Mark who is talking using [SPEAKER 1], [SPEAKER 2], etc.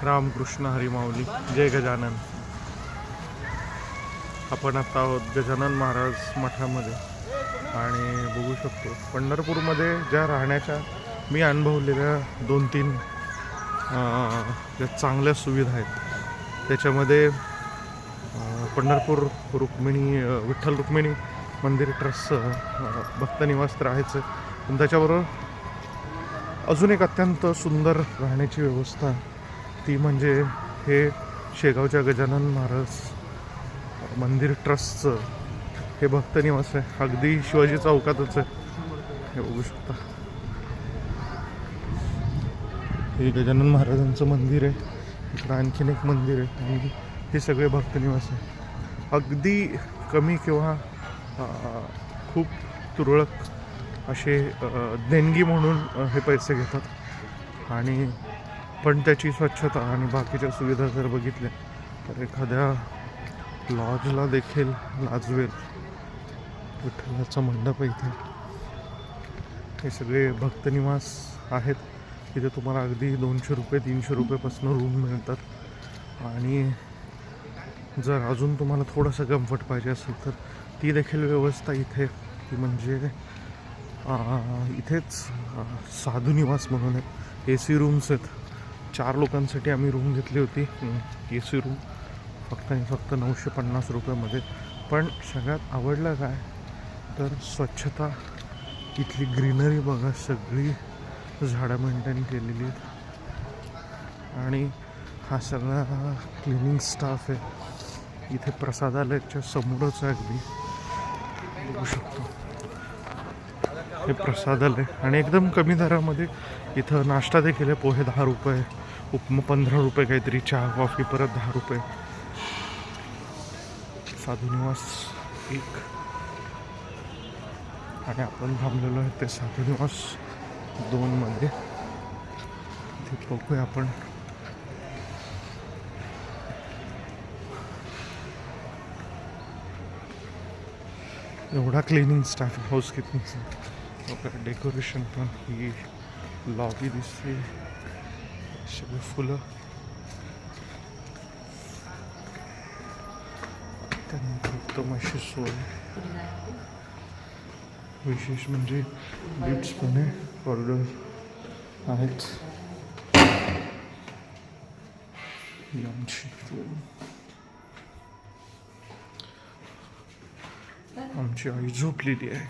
[SPEAKER 1] रामकृष्ण हरी माऊली. जय गजानन. आपण आता आहोत गजानन महाराज मठामध्ये आणि बघू शकतो पंढरपूरमध्ये ज्या राहण्याच्या मी अनुभवलेल्या 2-3 ज्या चांगल्या सुविधा आहेत त्याच्यामध्ये पंढरपूर रुक्मिणी विठ्ठल रुक्मिणी मंदिर ट्रस्टचं भक्तनिवास तर आहेच, पण त्याच्याबरोबर अजून एक अत्यंत सुंदर राहण्याची व्यवस्था ती म्हणजे हे शेगावच्या गजानन महाराज मंदिर ट्रस्टचं हे भक्तनिवास आहे. अगदी शिवाजी चौकातच आहे. हे बघू शकता, हे गजानन महाराजांचं मंदिर आहे. इकडं आणखीन एक मंदिर आहे आणि हे सगळे भक्तनिवास आहे. अगदी कमी किंवा खूप तुरळक असे देणगी म्हणून हे पैसे घेतात आणि पण त्याची स्वच्छता आणि बाकीच्या सुविधा जर बघितल्या तर एखाद्या लॉजला देखील लाजवेल. विठ्ठलाचा मंडप इथे हे सगळे भक्तनिवास आहेत. तिथे तुम्हाला अगदी 200 रुपये 300 रुपयेपासून रूम मिळतात आणि जर अजून तुम्हाला थोडंसं कम्फर्ट पाहिजे असेल तर ती देखील व्यवस्था इथे ती म्हणजे इथेच साधू निवास म्हणून आहेत. AC रूम्स आहेत. 4 लोकांसाठी आम्ही रूम घेतली होती. AC रूम फक्त 950 रुपयामध्ये. पण सगळ्यात आवडलं काय तर स्वच्छता, इथली ग्रीनरी बघा, सगळी झाडं मेंटेन केलेली आहेत आणि हा सगळा क्लिनिंग स्टाफ आहे. इथे प्रसादालयाच्या समोरच अगदी बघू शकतो हे प्रसादालय आणि एकदम कमी दरामध्ये इथं नाश्ता देखील आहे. पोहे 10 रुपये, उपमा 15 रुपये, काहीतरी चहा कॉफी परत 10 रुपये. साधू निवास 1 आणि आपण थांबलेलो आहे ते साधू निवास 2 मध्ये. ते बघूया आपण. एवढा क्लिनिंग स्टाफ, हाऊस कीपिंगचं डेकोरेशन पण. ही लॉबी दिसते, सगळे फुलं. त्यानंतर उत्तम अशी सोय. विशेष म्हणजे लिफ्ट्स पण आहे, कॉरिडॉर आहेत. आमची आई झोपलेली आहे.